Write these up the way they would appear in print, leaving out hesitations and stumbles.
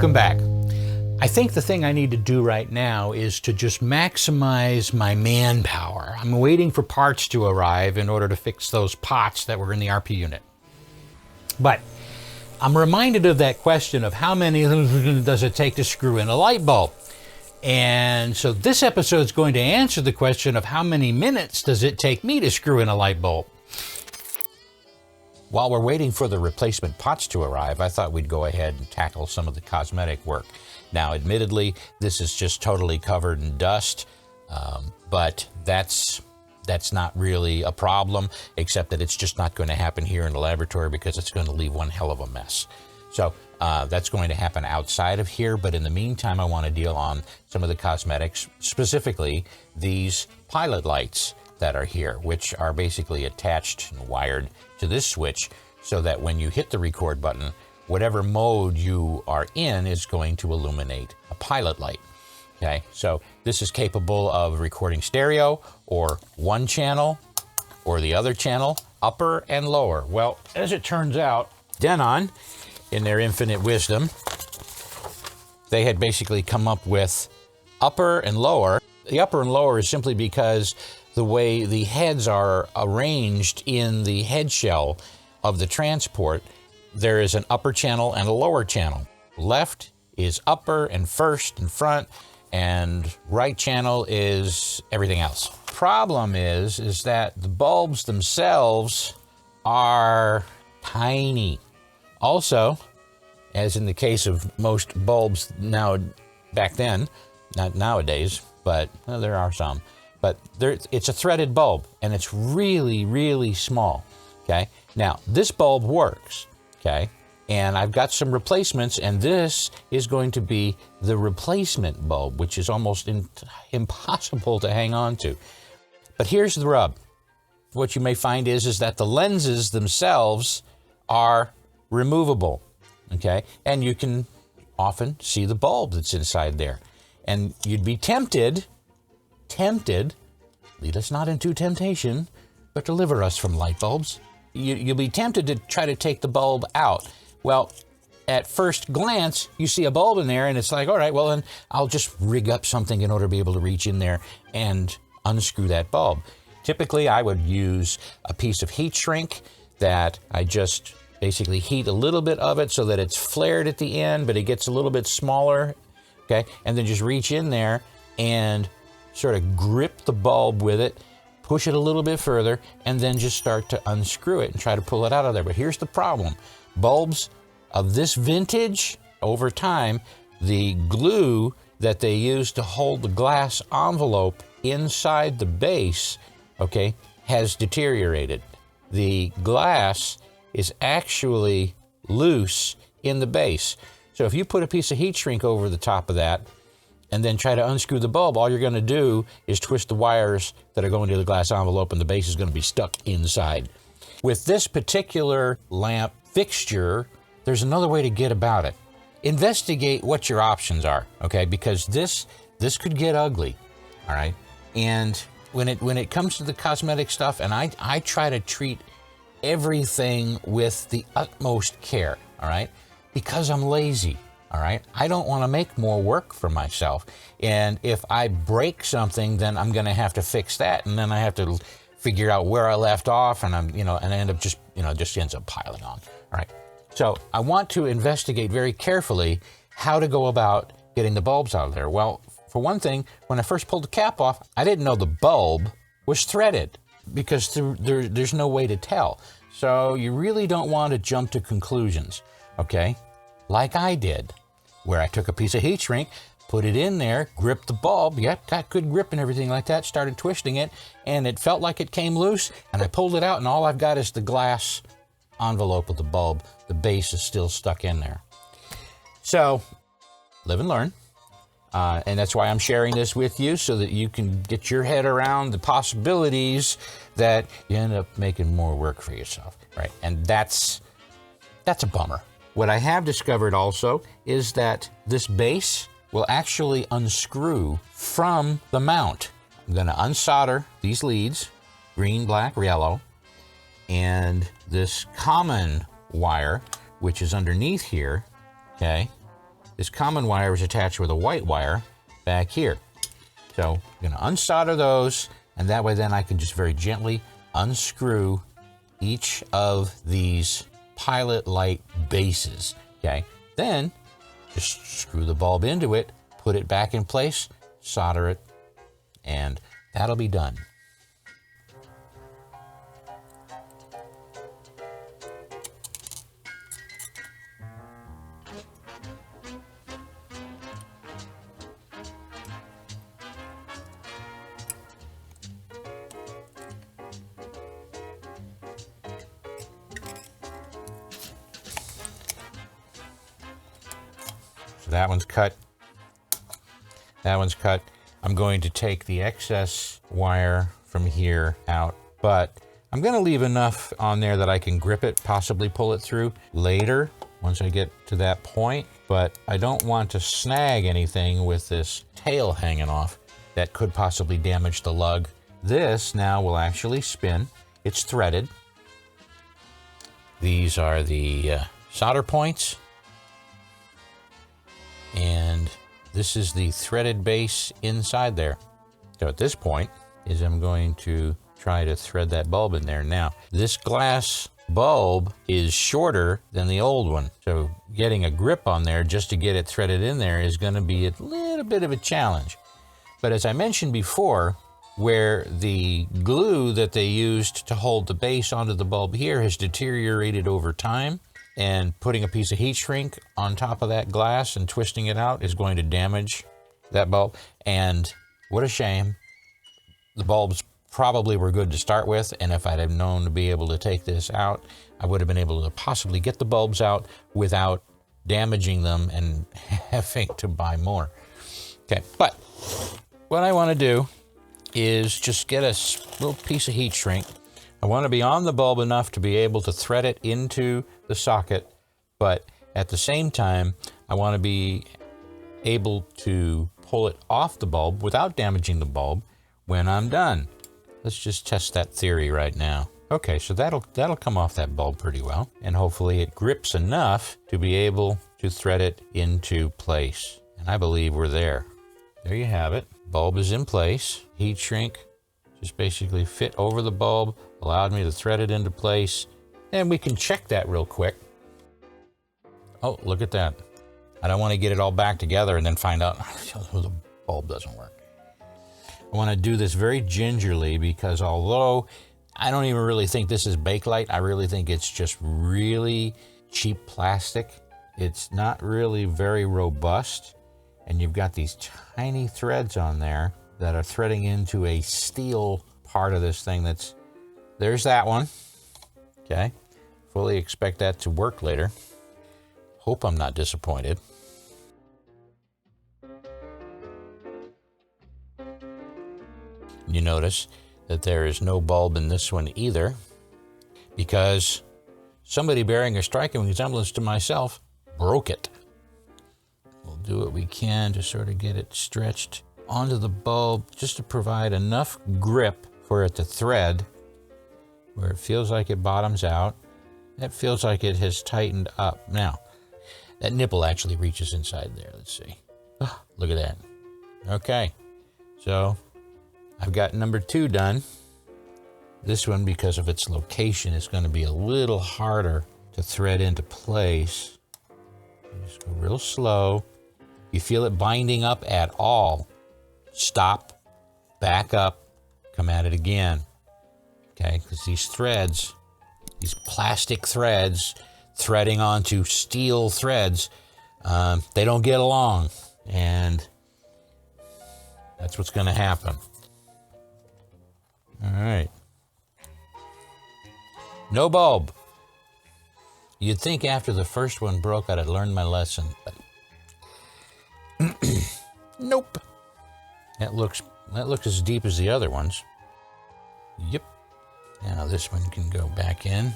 Welcome back. I think the thing I need to do right now is to just maximize my manpower. I'm waiting for parts to arrive in order to fix those pots that were in the RP unit. But I'm reminded of that question of how many does it take to screw in a light bulb? And so this episode is going to answer the question of how many minutes does it take me to screw in a light bulb? While we're waiting for the replacement pots to arrive, I thought we'd go ahead and tackle some of the cosmetic work. Now, admittedly, this is just totally covered in dust, but that's not really a problem, except that it's just not going to happen here in the laboratory because it's going to leave one hell of a mess. So that's going to happen outside of here, but in the meantime, I want to deal on some of the cosmetics, specifically these pilot lights that are here, which are basically attached and wired to this switch so that when you hit the record button, whatever mode you are in is going to illuminate a pilot light. Okay, so this is capable of recording stereo or one channel or the other channel, upper and lower. Well, as it turns out, Denon, in their infinite wisdom, they had basically come up with upper and lower. The upper and lower is simply because the way the heads are arranged in the head shell of the transport, there is an upper channel and a lower channel. Left is upper and first and front, and right channel is everything else. Problem is that the bulbs themselves are tiny. Also, as in the case of most bulbs now, back then, not nowadays, but well, there are some, but it's a threaded bulb and it's really, really small, okay? Now, this bulb works, okay? And I've got some replacements, and this is going to be the replacement bulb, which is almost impossible to hang on to. But here's the rub. What you may find is that the lenses themselves are removable, okay? And you can often see the bulb that's inside there. And you'd be tempted, lead us not into temptation, but deliver us from light bulbs. You'll be tempted to try to take the bulb out. Well, at first glance, you see a bulb in there and it's like, all right, well then I'll just rig up something in order to be able to reach in there and unscrew that bulb. Typically, I would use a piece of heat shrink that I just basically heat a little bit of it so that it's flared at the end, but it gets a little bit smaller, okay? And then just reach in there and sort of grip the bulb with it, push it a little bit further, and then just start to unscrew it and try to pull it out of there. But here's the problem. Bulbs of this vintage, over time, the glue that they use to hold the glass envelope inside the base, okay, has deteriorated. The glass is actually loose in the base. So if you put a piece of heat shrink over the top of that and then try to unscrew the bulb, all you're going to do is twist the wires that are going to the glass envelope and the base is going to be stuck inside. With this particular lamp fixture, there's another way to get about it. Investigate what your options are, okay? Because this could get ugly, all right? And when it comes to the cosmetic stuff, and I try to treat everything with the utmost care, all right? Because I'm lazy, all right? I don't want to make more work for myself. And if I break something, then I'm going to have to fix that, and then I have to figure out where I left off, and and I end up just ends up piling on. All right. So I want to investigate very carefully how to go about getting the bulbs out of there. Well, for one thing, when I first pulled the cap off, I didn't know the bulb was threaded because there's no way to tell. So you really don't want to jump to conclusions, okay? Like I did, where I took a piece of heat shrink, put it in there, gripped the bulb, got good grip and everything like that, started twisting it, and it felt like it came loose, and I pulled it out, and all I've got is the glass envelope of the bulb. The base is still stuck in there. So, live and learn. And that's why I'm sharing this with you, so that you can get your head around the possibilities that you end up making more work for yourself, right? And that's a bummer. What I have discovered also is that this base will actually unscrew from the mount. I'm going to unsolder these leads, green, black, or yellow, and this common wire, which is underneath here, okay, this common wire is attached with a white wire back here. So I'm going to unsolder those, and that way then I can just very gently unscrew each of these pilot light bases. Okay, then just screw the bulb into it, put it back in place, solder it, and that'll be done. So that one's cut. That one's cut. I'm going to take the excess wire from here out, but I'm going to leave enough on there that I can grip it, possibly pull it through later once I get to that point, but I don't want to snag anything with this tail hanging off that could possibly damage the lug. This now will actually spin. It's threaded. These are the solder points, and this is the threaded base inside there. So at this point is I'm going to try to thread that bulb in there. Now, this glass bulb is shorter than the old one, so getting a grip on there just to get it threaded in there is going to be a little bit of a challenge. But as I mentioned before, where the glue that they used to hold the base onto the bulb here has deteriorated over time, and putting a piece of heat shrink on top of that glass and twisting it out is going to damage that bulb. And what a shame. The bulbs probably were good to start with, and if I'd have known to be able to take this out, I would have been able to possibly get the bulbs out without damaging them and having to buy more. Okay, but what I want to do is just get a little piece of heat shrink. I want to be on the bulb enough to be able to thread it into the socket, but at the same time, I want to be able to pull it off the bulb without damaging the bulb when I'm done. Let's just test that theory right now. Okay, so that'll come off that bulb pretty well, and hopefully it grips enough to be able to thread it into place. And I believe we're there. There you have it. Bulb is in place. Heat shrink just basically fit over the bulb, allowed me to thread it into place, and we can check that real quick. Oh, look at that. I don't want to get it all back together and then find out the bulb doesn't work. I want to do this very gingerly because although I don't even really think this is Bakelite, I really think it's just really cheap plastic. It's not really very robust, and you've got these tiny threads on there that are threading into a steel part of this thing. There's that one. Okay, fully expect that to work later. Hope I'm not disappointed. You notice that there is no bulb in this one either, because somebody bearing a striking resemblance to myself broke it. We'll do what we can to sort of get it stretched onto the bulb just to provide enough grip for it to thread where it feels like it bottoms out. That feels like it has tightened up. Now, that nipple actually reaches inside there. Let's see. Oh, look at that. Okay, so I've got number 2 done. This one, because of its location, is going to be a little harder to thread into place. Just go real slow. You feel it binding up at all, stop, back up, come at it again. Okay, because these threads, these plastic threads threading onto steel threads, they don't get along, and that's what's going to happen. All right. No bulb. You'd think after the first one broke I'd have learned my lesson, but nope. That looks as deep as the other ones. Yep. Now this one can go back in.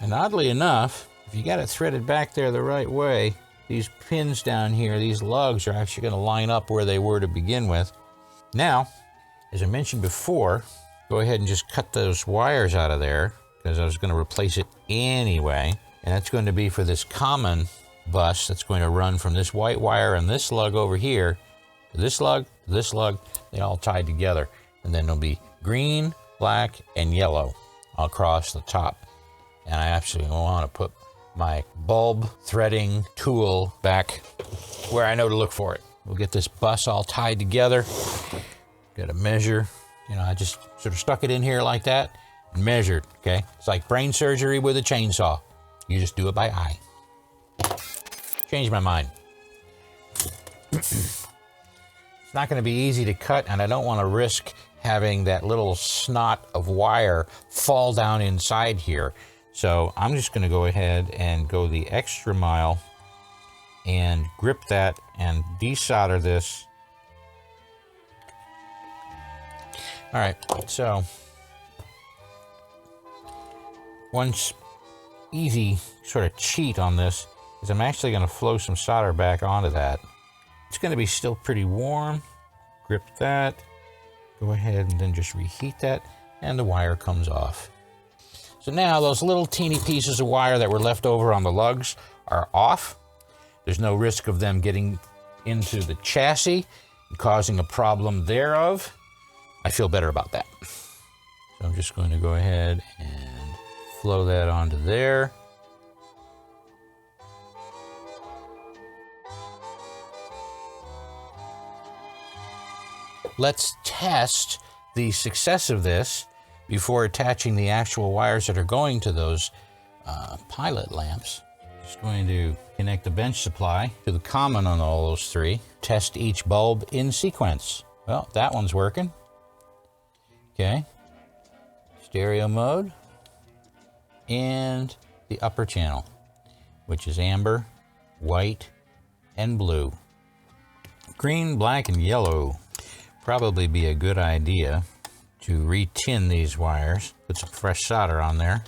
And oddly enough, if you got it threaded back there the right way, these pins down here, these lugs are actually going to line up where they were to begin with. Now, as I mentioned before, go ahead and just cut those wires out of there because I was going to replace it anyway. And that's going to be for this common bus that's going to run from this white wire and this lug over here, this lug, they all tied together. And then there'll be green, black, and yellow across the top. And I absolutely want to put my bulb threading tool back where I know to look for it. We'll get this bus all tied together. Got to measure. You know, I just sort of stuck it in here like that and measured, okay? It's like brain surgery with a chainsaw. You just do it by eye. Changed my mind. It's not going to be easy to cut, and I don't want to risk having that little snot of wire fall down inside here. So I'm just going to go ahead and go the extra mile and grip that and desolder this. All right, so one easy sort of cheat on this is I'm actually going to flow some solder back onto that. It's going to be still pretty warm. Grip that. Go ahead and then just reheat that, and the wire comes off. So now those little teeny pieces of wire that were left over on the lugs are off. There's no risk of them getting into the chassis and causing a problem thereof. I feel better about that. So I'm just going to go ahead and flow that onto there. Let's test the success of this before attaching the actual wires that are going to those pilot lamps. Just going to connect the bench supply to the common on all those three. Test each bulb in sequence. Well, that one's working. Okay. Stereo mode. And the upper channel, which is amber, white, and blue. Green, black, and yellow. Probably be a good idea to re-tin these wires. Put some fresh solder on there.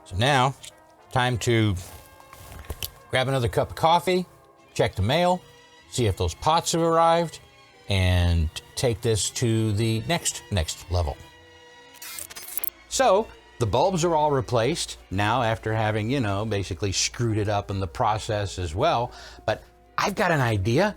So now, time to grab another cup of coffee, check the mail, see if those pots have arrived, and take this to the next level. So the bulbs are all replaced now after having, you know, basically screwed it up in the process as well. But I've got an idea.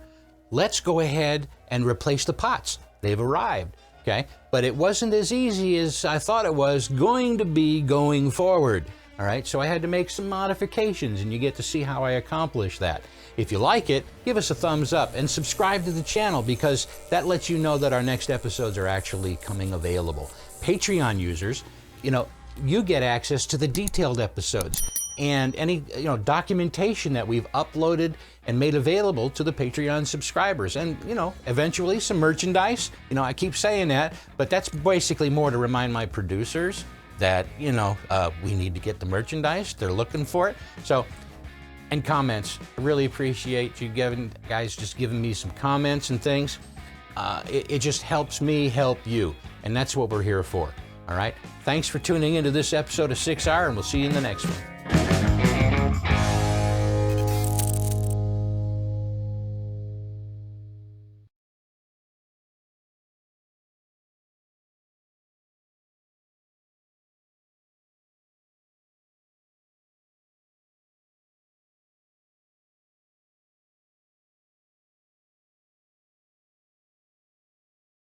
Let's go ahead and replace the pots. They've arrived, okay? But it wasn't as easy as I thought it was going to be going forward. All right, so I had to make some modifications, and you get to see how I accomplish that. If you like it, give us a thumbs up and subscribe to the channel, because that lets you know that our next episodes are actually coming available. Patreon users, you know, you get access to the detailed episodes and any, you know, documentation that we've uploaded and made available to the Patreon subscribers, and, you know, eventually some merchandise. You know, I keep saying that, but that's basically more to remind my producers that, you know, we need to get the merchandise. They're looking for it. So, and comments. I really appreciate you guys just giving me some comments and things. It just helps me help you, and that's what we're here for. All right. Thanks for tuning into this episode of 6 Hour, and we'll see you in the next one.